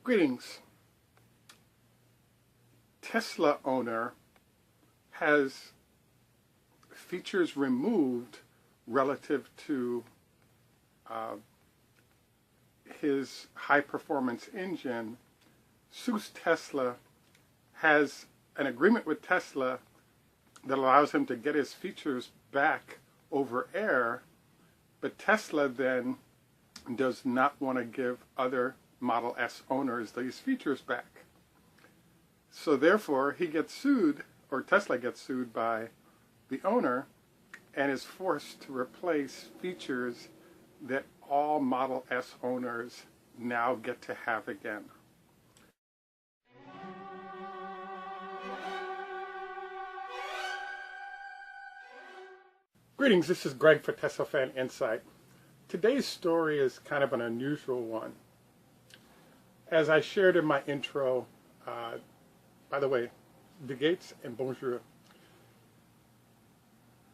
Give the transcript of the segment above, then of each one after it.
Greetings. Tesla owner has features removed relative to his high-performance engine. sues Tesla, has an agreement with Tesla that allows him to get his features back over air, but Tesla then does not want to give other Model S owners these features back. So therefore he gets sued, or Tesla gets sued by the owner, and is forced to replace features that all Model S owners now get to have again. Greetings, this is Greg for Tesla Fan Insight. Today's story is kind of an unusual one. As I shared in my intro, by the way, de Gates and bonjour.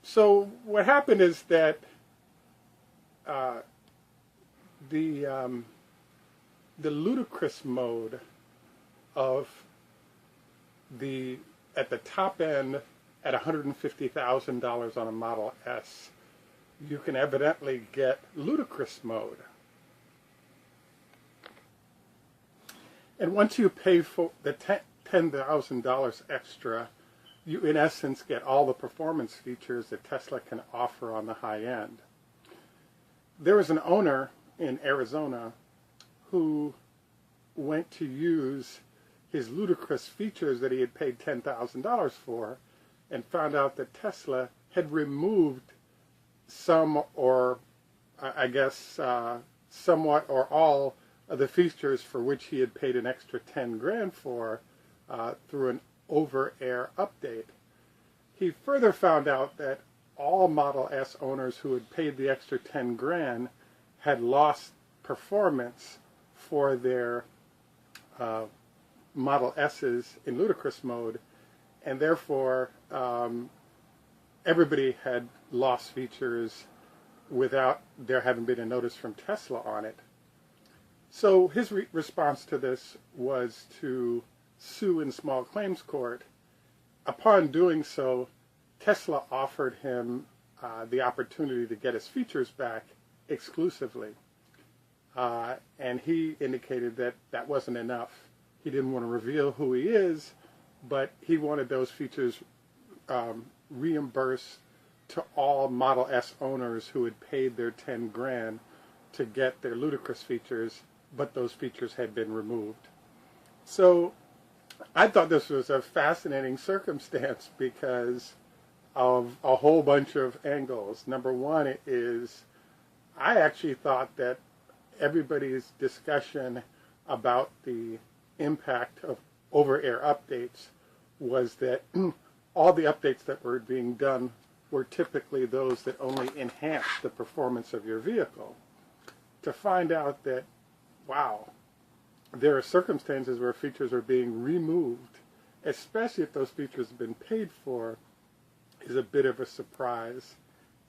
So what happened is that the ludicrous mode of at the top end at $150,000 on a Model S, you can evidently get ludicrous mode. And once you pay for the $10,000 extra, you in essence get all the performance features that Tesla can offer on the high end. There was an owner in Arizona who went to use his ludicrous features that he had paid $10,000 for, and found out that Tesla had removed some, or I guess somewhat or all of the features for which he had paid an extra 10 grand for through an over-air update. He further found out that all Model S owners who had paid the extra 10 grand had lost performance for their Model S's in ludicrous mode, and therefore everybody had lost features without there having been a notice from Tesla on it. So his response to this was to sue in small claims court. Upon doing so, Tesla offered him the opportunity to get his features back exclusively. And he indicated that that wasn't enough. He didn't want to reveal who he is, but he wanted those features reimbursed to all Model S owners who had paid their 10 grand to get their ludicrous features, but those features had been removed. So I thought this was a fascinating circumstance because of a whole bunch of angles. Number one is, I actually thought that everybody's discussion about the impact of over-air updates was that all the updates that were being done were typically those that only enhance the performance of your vehicle. To find out that, wow, there are circumstances where features are being removed, especially if those features have been paid for, is a bit of a surprise.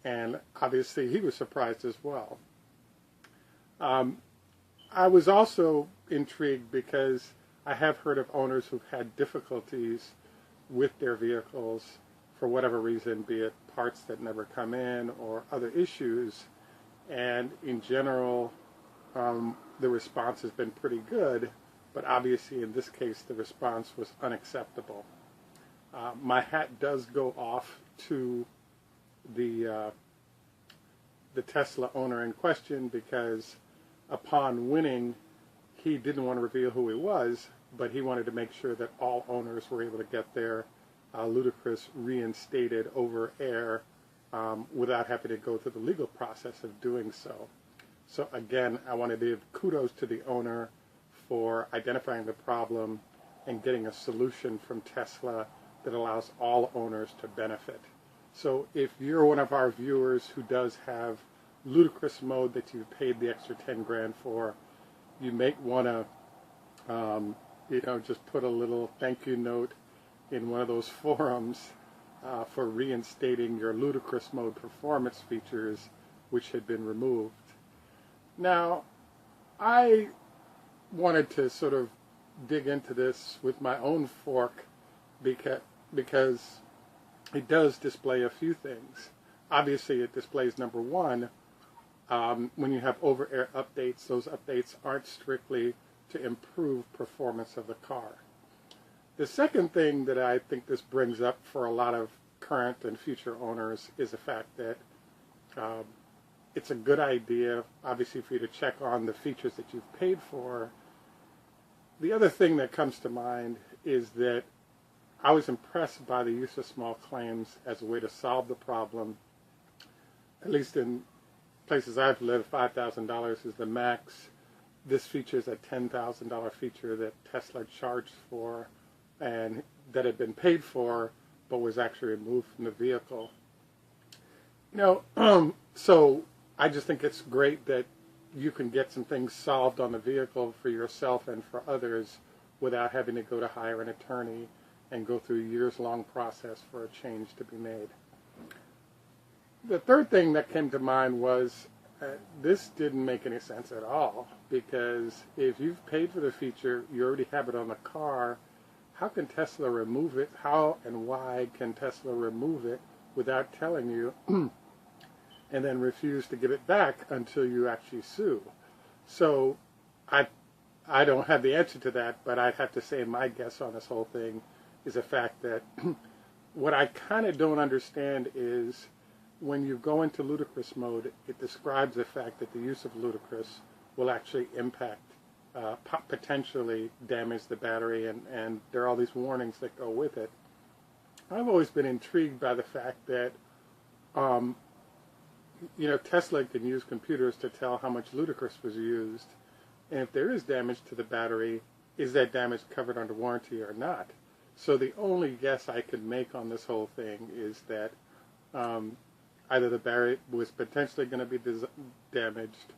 And obviously he was surprised as well. I was also intrigued because I have heard of owners who've had difficulties with their vehicles for whatever reason, be it parts that never come in or other issues. And in general, the response has been pretty good, but obviously in this case the response was unacceptable. My hat does go off to the Tesla owner in question, because upon winning, he didn't want to reveal who he was, but he wanted to make sure that all owners were able to get their Ludacrous reinstated over air without having to go through the legal process of doing so. So again, I want to give kudos to the owner for identifying the problem and getting a solution from Tesla that allows all owners to benefit. So if you're one of our viewers who does have ludicrous mode that you paid the extra 10 grand for, you may want to just put a little thank you note in one of those forums for reinstating your ludicrous mode performance features which had been removed. Now, I wanted to sort of dig into this with my own fork because it does display a few things. Obviously, it displays, number one, when you have over-air updates, those updates aren't strictly to improve performance of the car. The second thing that I think this brings up for a lot of current and future owners is the fact that it's a good idea, obviously, for you to check on the features that you've paid for. The other thing that comes to mind is that I was impressed by the use of small claims as a way to solve the problem. At least in places I've lived, $5,000 is the max. This feature is a $10,000 feature that Tesla charged for and that had been paid for but was actually removed from the vehicle. So I just think it's great that you can get some things solved on the vehicle for yourself and for others without having to go to hire an attorney and go through a years-long process for a change to be made. The third thing that came to mind was this didn't make any sense at all, because if you've paid for the feature, you already have it on the car, how can Tesla remove it? How and why can Tesla remove it without telling you and then refuse to give it back until you actually sue? So I don't have the answer to that, but I'd have to say my guess on this whole thing is the fact that what I kind of don't understand is when you go into ludicrous mode, it describes the fact that the use of ludicrous will actually impact, potentially damage the battery, and there are all these warnings that go with it. I've always been intrigued by the fact that, Tesla can use computers to tell how much ludicrous was used, and if there is damage to the battery, is that damage covered under warranty or not? So the only guess I could make on this whole thing is that either the battery was potentially going to be damaged,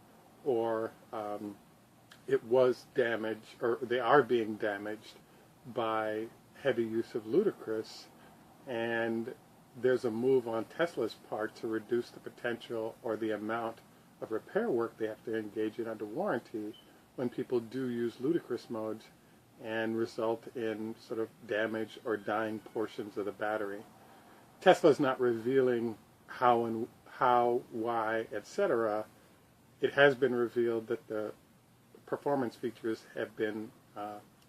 or it was damaged, or they are being damaged by heavy use of ludicrous, and there's a move on Tesla's part to reduce the potential or the amount of repair work they have to engage in under warranty when people do use ludicrous modes and result in sort of damage or dying portions of the battery. Tesla's not revealing how, why, etc. It has been revealed that the performance features have been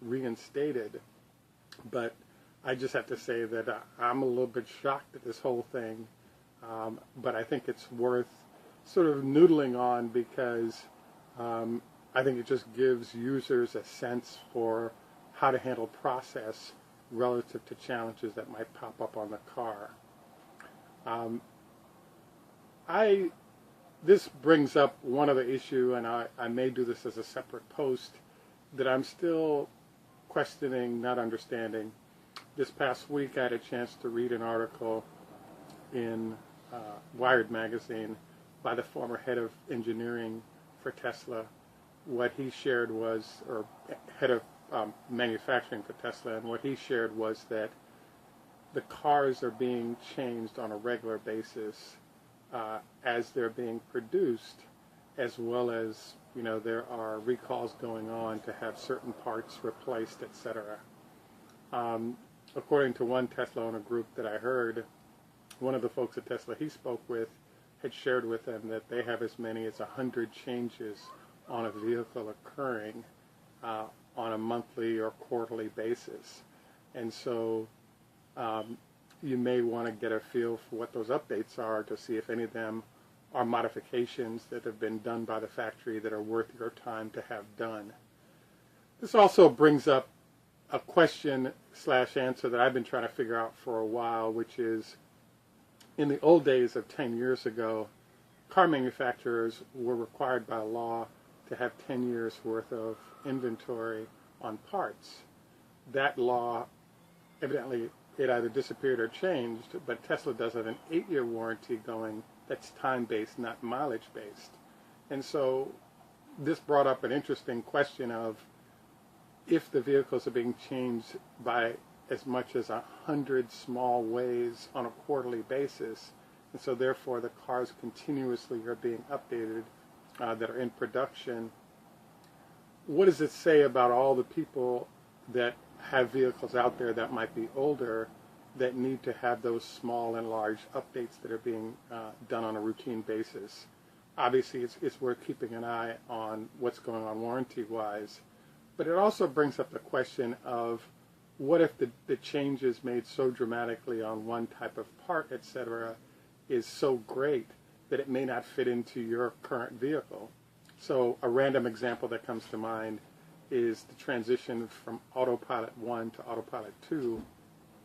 reinstated, but I just have to say that I'm a little bit shocked at this whole thing, but I think it's worth sort of noodling on, because I think it just gives users a sense for how to handle process relative to challenges that might pop up on the car. This brings up one other issue, and I may do this as a separate post, that I'm still questioning, not understanding. This past week I had a chance to read an article in Wired magazine by the former head of engineering for Tesla. What he shared was, or head of manufacturing for Tesla, and what he shared was that the cars are being changed on a regular basis as they're being produced, as well as, there are recalls going on to have certain parts replaced, etc. According to one Tesla owner group that I heard, one of the folks at Tesla he spoke with had shared with them that they have as many as 100 changes on a vehicle occurring on a monthly or quarterly basis. And so you may want to get a feel for what those updates are to see if any of them are modifications that have been done by the factory that are worth your time to have done. This also brings up a question/answer that I've been trying to figure out for a while, which is, in the old days of 10 years ago, car manufacturers were required by law to have 10 years worth of inventory on parts. That law, evidently, it either disappeared or changed, but Tesla does have an 8-year warranty going that's time-based, not mileage-based. And so this brought up an interesting question of, if the vehicles are being changed by as much as 100 small ways on a quarterly basis, and so therefore the cars continuously are being updated that are in production, what does it say about all the people that have vehicles out there that might be older that need to have those small and large updates that are being done on a routine basis? Obviously, it's worth keeping an eye on what's going on warranty-wise, but it also brings up the question of what if the changes made so dramatically on one type of part, etc., is so great that it may not fit into your current vehicle. So a random example that comes to mind is the transition from Autopilot 1 to Autopilot 2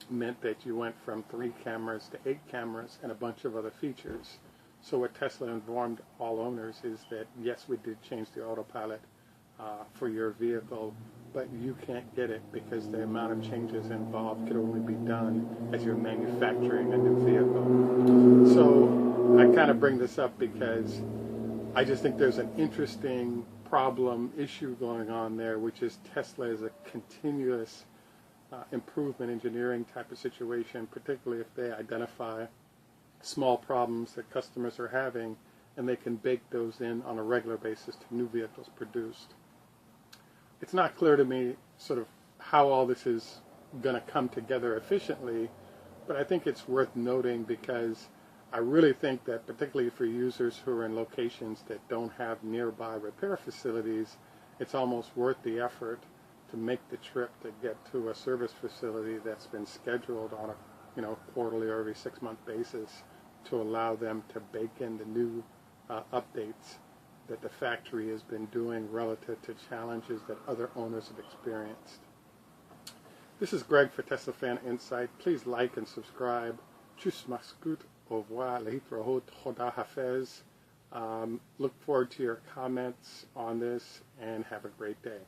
meant that you went from 3 cameras to 8 cameras and a bunch of other features. So what Tesla informed all owners is that, yes, we did change the Autopilot for your vehicle, but you can't get it because the amount of changes involved could only be done as you're manufacturing a new vehicle. So I kind of bring this up because I just think there's an interesting problem, issue going on there, which is Tesla is a continuous improvement engineering type of situation, particularly if they identify small problems that customers are having, and they can bake those in on a regular basis to new vehicles produced. It's not clear to me sort of how all this is going to come together efficiently, but I think it's worth noting because I really think that particularly for users who are in locations that don't have nearby repair facilities, it's almost worth the effort to make the trip to get to a service facility that's been scheduled on a quarterly or every 6-month basis to allow them to bake in the new updates that the factory has been doing relative to challenges that other owners have experienced. This is Greg for Tesla Fan Insight. Please like and subscribe. Tschüss, mach's gut, au revoir, lehitrahot, choda hafez. Look forward to your comments on this and have a great day.